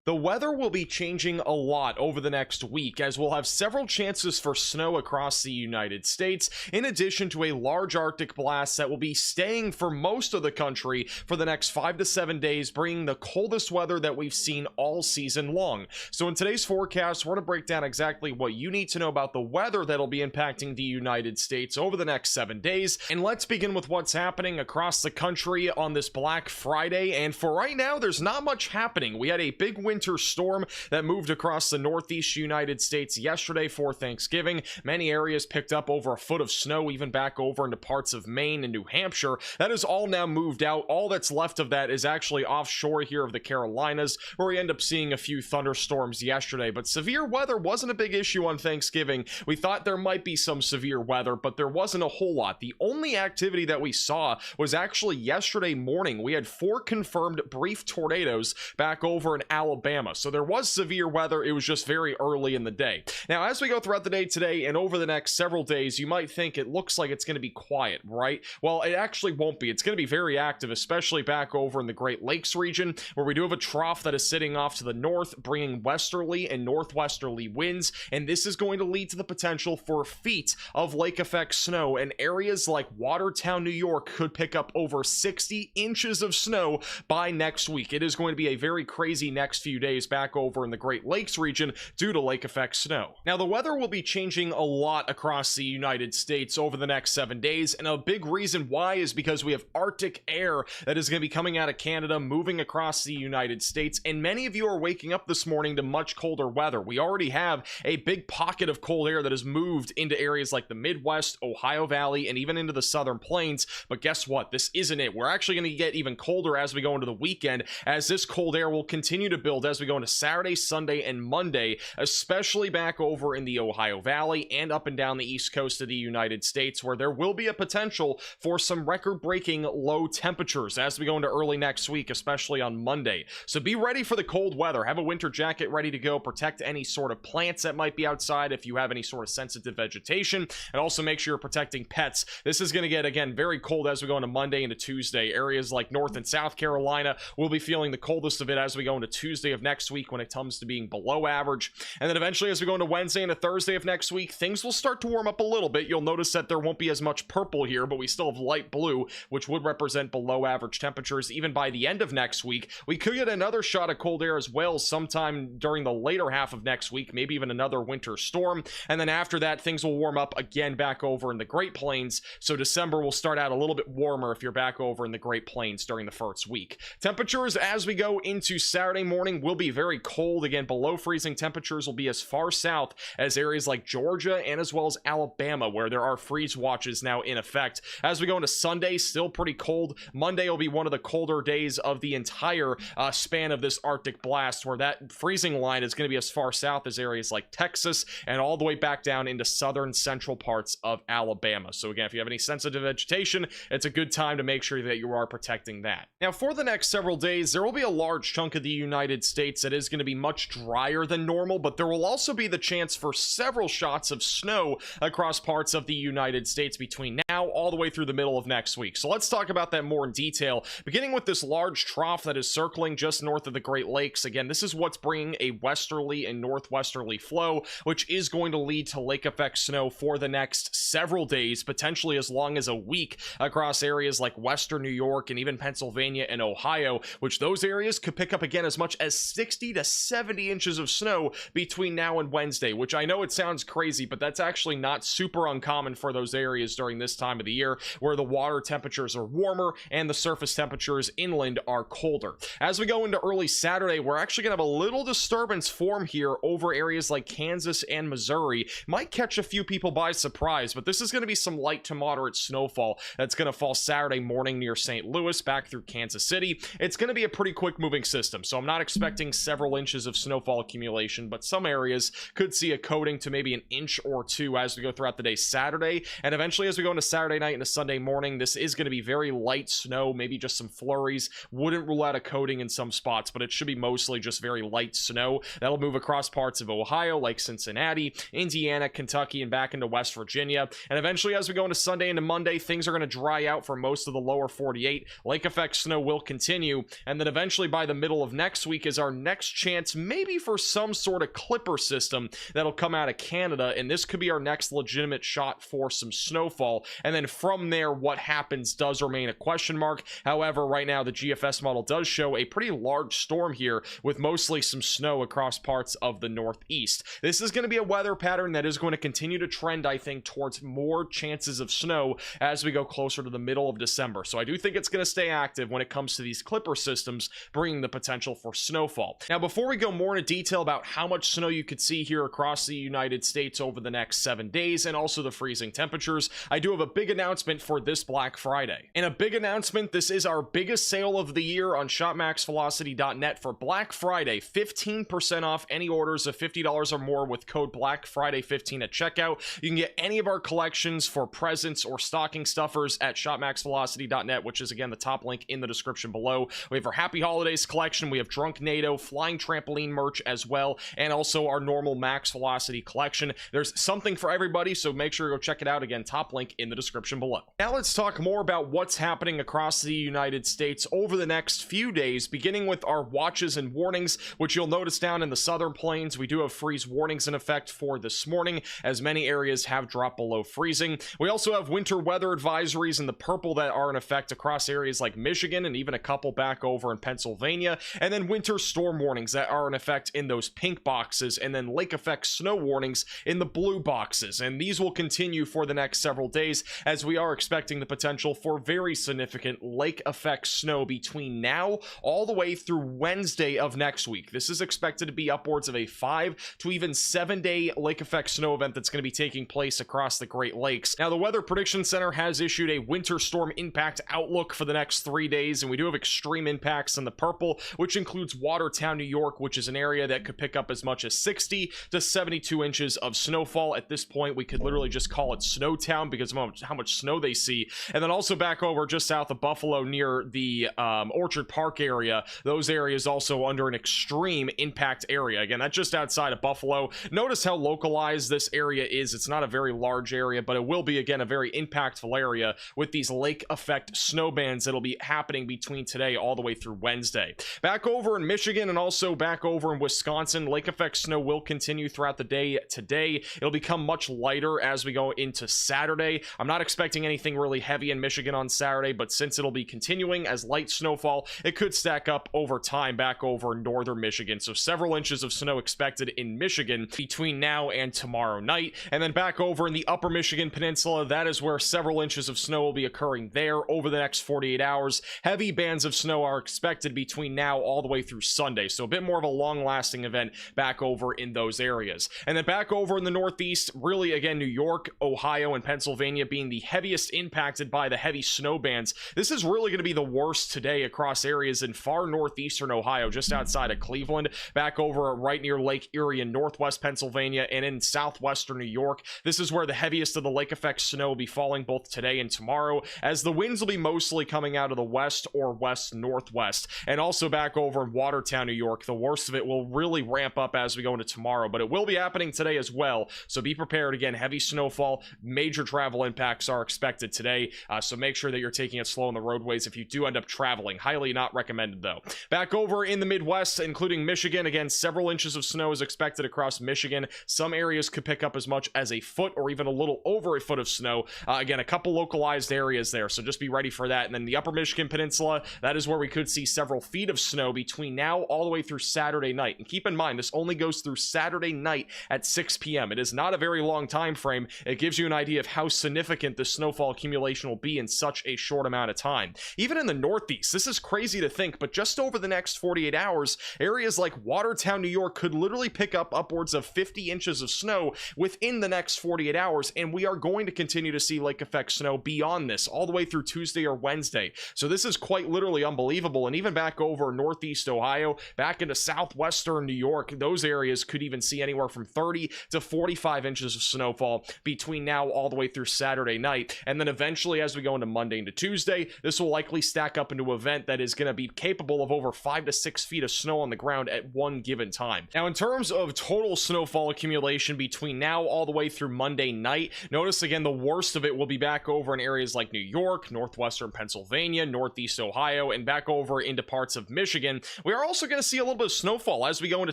The weather will be changing a lot over the next week, as we'll have several chances for snow across the United States, in addition to a large Arctic blast that will be staying for most of the country for the next 5 to 7 days, bringing the coldest weather that we've seen all season long. So in today's forecast, we're going to break down exactly what you need to know about the weather that'll be impacting the United States over the next 7 days. And let's begin with what's happening across the country on this Black Friday. And for right now, there's not much happening. We had a big winter storm that moved across the northeast United States yesterday for Thanksgiving. Many areas picked up over a foot of snow, even back over into parts of Maine and New Hampshire. That is all now moved out. All that's left of that is actually offshore here of the Carolinas, where we end up seeing a few thunderstorms yesterday. But severe weather wasn't a big issue on Thanksgiving. We thought there might be some severe weather, but there wasn't a whole lot. The only activity that we saw was actually yesterday morning. We had 4 confirmed brief tornadoes back over in Alabama. So there was severe weather. It was just very early in the day. Now, as we go throughout the day today and over the next several days, you might think it looks like it's going to be quiet, right? Well, it actually won't be. It's going to be very active, especially back over in the Great Lakes region, where we do have a trough that is sitting off to the north, bringing westerly and northwesterly winds, and this is going to lead to the potential for feet of lake effect snow, and areas like Watertown, New York could pick up over 60 inches of snow by next week. It is going to be a very crazy next few days back over in the Great Lakes region due to lake effect snow. Now, the weather will be changing a lot across the United States over the next 7 days, and a big reason why is because we have Arctic air that is going to be coming out of Canada, moving across the United States, and many of you are waking up this morning to much colder weather. We already have a big pocket of cold air that has moved into areas like the Midwest, Ohio Valley, and even into the Southern Plains, but guess what? This isn't it. We're actually going to get even colder as we go into the weekend, as this cold air will continue to build as we go into Saturday, Sunday, and Monday, especially back over in the Ohio Valley and up and down the east coast of the United States, where there will be a potential for some record-breaking low temperatures as we go into early next week, especially on Monday. So be ready for the cold weather. Have a winter jacket ready to go. Protect any sort of plants that might be outside if you have any sort of sensitive vegetation, and also make sure you're protecting pets. This is going to get, again, very cold as we go into Monday into Tuesday. Areas like North and South Carolina will be feeling the coldest of it as we go into Tuesday of next week when it comes to being below average. And then eventually, as we go into Wednesday and a Thursday of next week, things will start to warm up a little bit. You'll notice that there won't be as much purple here, but we still have light blue, which would represent below average temperatures. Even by the end of next week, we could get another shot of cold air as well sometime during the later half of next week, maybe even another winter storm. And then after that, things will warm up again back over in the Great Plains. So December will start out a little bit warmer if you're back over in the Great Plains during the first week. Temperatures as we go into Saturday morning will be very cold. Again, below freezing temperatures will be as far south as areas like Georgia and as well as Alabama, where there are freeze watches now in effect. As we go into Sunday, still pretty cold. Monday will be one of the colder days of the entire span of this Arctic blast, where that freezing line is going to be as far south as areas like Texas and all the way back down into southern central parts of Alabama. So again, if you have any sensitive vegetation, it's a good time to make sure that you are protecting that. Now, for the next several days, there will be a large chunk of the United States that is going to be much drier than normal, but there will also be the chance for several shots of snow across parts of the United States between now all the way through the middle of next week. So let's talk about that more in detail, beginning with this large trough that is circling just north of the Great Lakes. Again, this is what's bringing a westerly and northwesterly flow, which is going to lead to lake effect snow for the next several days, potentially as long as a week, across areas like western New York and even Pennsylvania and Ohio, which those areas could pick up again as much as 60 to 70 inches of snow between now and Wednesday, which I know it sounds crazy, but that's actually not super uncommon for those areas during this time of the year, where the water temperatures are warmer and the surface temperatures inland are colder. As we go into early Saturday, we're actually going to have a little disturbance form here over areas like Kansas and Missouri. Might catch a few people by surprise, but this is going to be some light to moderate snowfall that's going to fall Saturday morning near St. Louis back through Kansas City. It's going to be a pretty quick moving system, so I'm not expecting several inches of snowfall accumulation, but some areas could see a coating to maybe an inch or two as we go throughout the day Saturday. And eventually, as we go into Saturday night into Sunday morning, this is going to be very light snow, maybe just some flurries. Wouldn't rule out a coating in some spots, but it should be mostly just very light snow. That'll move across parts of Ohio like Cincinnati, Indiana, Kentucky, and back into West Virginia. And eventually, as we go into Sunday into Monday, things are going to dry out for most of the lower 48. Lake effect snow will continue, and then eventually by the middle of next week is is our next chance maybe for some sort of clipper system that'll come out of Canada, and this could be our next legitimate shot for some snowfall. And then from there, what happens does remain a question mark. However, right now the GFS model does show a pretty large storm here with mostly some snow across parts of the northeast. This is going to be a weather pattern that is going to continue to trend, I think, towards more chances of snow as we go closer to the middle of December. So I do think it's going to stay active when it comes to these clipper systems, bringing the potential for snowfall. Now, before we go more into detail about how much snow you could see here across the United States over the next 7 days and also the freezing temperatures, I do have a big announcement for this Black Friday. And a big announcement, this is our biggest sale of the year on shopmaxvelocity.net for Black Friday. 15% off any orders of $50 or more with code BlackFriday15 at checkout. You can get any of our collections for presents or stocking stuffers at shopmaxvelocity.net, which is again the top link in the description below. We have our Happy Holidays collection, we have Drunk NATO, Flying Trampoline merch as well, and also our normal Max Velocity collection. There's something for everybody, so make sure to go check it out. Again, top link in the description below. Now let's talk more about what's happening across the United States over the next few days, beginning with our watches and warnings, which you'll notice down in the southern plains. We do have freeze warnings in effect for this morning, as many areas have dropped below freezing. We also have winter weather advisories in the purple that are in effect across areas like Michigan and even a couple back over in Pennsylvania, and then winter storm warnings that are in effect in those pink boxes, and then lake effect snow warnings in the blue boxes. And these will continue for the next several days, as we are expecting the potential for very significant lake effect snow between now all the way through Wednesday of next week. This is expected to be upwards of a 5 to even 7 day lake effect snow event that's going to be taking place across the Great Lakes. Now, the Weather Prediction Center has issued a winter storm impact outlook for the next 3 days, and we do have extreme impacts in the purple, which includes Watertown, New York, which is an area that could pick up as much as 60 to 72 inches of snowfall. At this point, we could literally just call it Snowtown because of how much snow they see. And then also back over just south of Buffalo near the Orchard Park area, those areas also under an extreme impact area. Again, that's just outside of Buffalo. Notice how localized this area is. It's not a very large area, but it will be, again, a very impactful area with these lake effect snow bands that'll be happening between today all the way through Wednesday. Back over in Michigan and also back over in Wisconsin, lake effect snow will continue throughout the day today. It'll become much lighter as we go into Saturday. I'm not expecting anything really heavy in Michigan on Saturday, but since it'll be continuing as light snowfall, it could stack up over time back over in northern Michigan. So several inches of snow expected in Michigan between now and tomorrow night. And then back over in the upper Michigan Peninsula, that is where several inches of snow will be occurring there over the next 48 hours. Heavy bands of snow are expected between now all the way through Sunday. So a bit more of a long-lasting event back over in those areas. And then back over in the northeast, really again, New York, Ohio, and Pennsylvania being the heaviest impacted by the heavy snow bands. This is really going to be the worst today across areas in far northeastern Ohio, just outside of Cleveland, back over right near Lake Erie in northwest Pennsylvania, and in southwestern New York. This is where the heaviest of the lake effect snow will be falling both today and tomorrow, as the winds will be mostly coming out of the west or west northwest. And also back over in Watertown, New York, the worst of it will really ramp up as we go into tomorrow, but it will be happening today as well. So be prepared. Again, heavy snowfall, major travel impacts are expected today. So make sure that you're taking it slow on the roadways if you do end up traveling. Highly not recommended though. Back over in the Midwest, including Michigan, again, several inches of snow is expected across Michigan. Some areas could pick up as much as a foot or even a little over a foot of snow. Again, a couple localized areas there, so just be ready for that. And then the upper Michigan Peninsula, that is where we could see several feet of snow between now all the way through Saturday night. And keep in mind, this only goes through Saturday night at 6 p.m. It is not a very long time frame. It gives you an idea of how significant the snowfall accumulation will be in such a short amount of time. Even in the Northeast, this is crazy to think, but just over the next 48 hours, areas like Watertown, New York could literally pick up upwards of 50 inches of snow within the next 48 hours, and we are going to continue to see lake effect snow beyond this all the way through Tuesday or Wednesday. So this is quite literally unbelievable. And even back over Northeast Ohio, back into southwestern New York, those areas could even see anywhere from 30 to 45 inches of snowfall between now all the way through Saturday night. And then eventually, as we go into Monday into Tuesday, this will likely stack up into an event that is going to be capable of over 5 to 6 feet of snow on the ground at one given time. Now, in terms of total snowfall accumulation between now all the way through Monday night, notice again, the worst of it will be back over in areas like New York, northwestern Pennsylvania, northeast Ohio, and back over into parts of Michigan. We are are also going to see a little bit of snowfall as we go into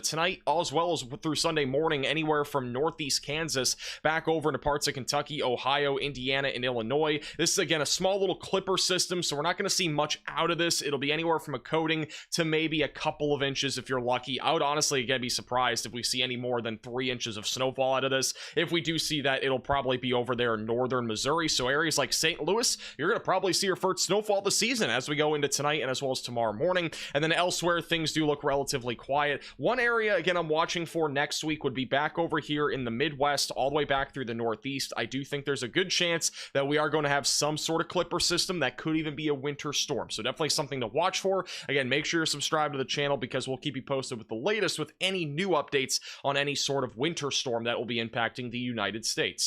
tonight, as well as through Sunday morning, anywhere from northeast Kansas back over into parts of Kentucky, Ohio, Indiana, and Illinois. This is, again, a small little clipper system, so we're not going to see much out of this. It'll be anywhere from a coating to maybe a couple of inches if you're lucky. I would honestly, again, be surprised if we see any more than 3 inches of snowfall out of this. If we do see that, it'll probably be over there in northern Missouri, so areas like St. Louis, you're going to probably see your first snowfall this season as we go into tonight and as well as tomorrow morning. And then elsewhere, things do look relatively quiet. One area, again, I'm watching for next week would be back over here in the Midwest, all the way back through the Northeast. I do think there's a good chance that we are going to have some sort of clipper system that could even be a winter storm. So definitely something to watch for. Again, make sure you're subscribed to the channel because we'll keep you posted with the latest with any new updates on any sort of winter storm that will be impacting the United States.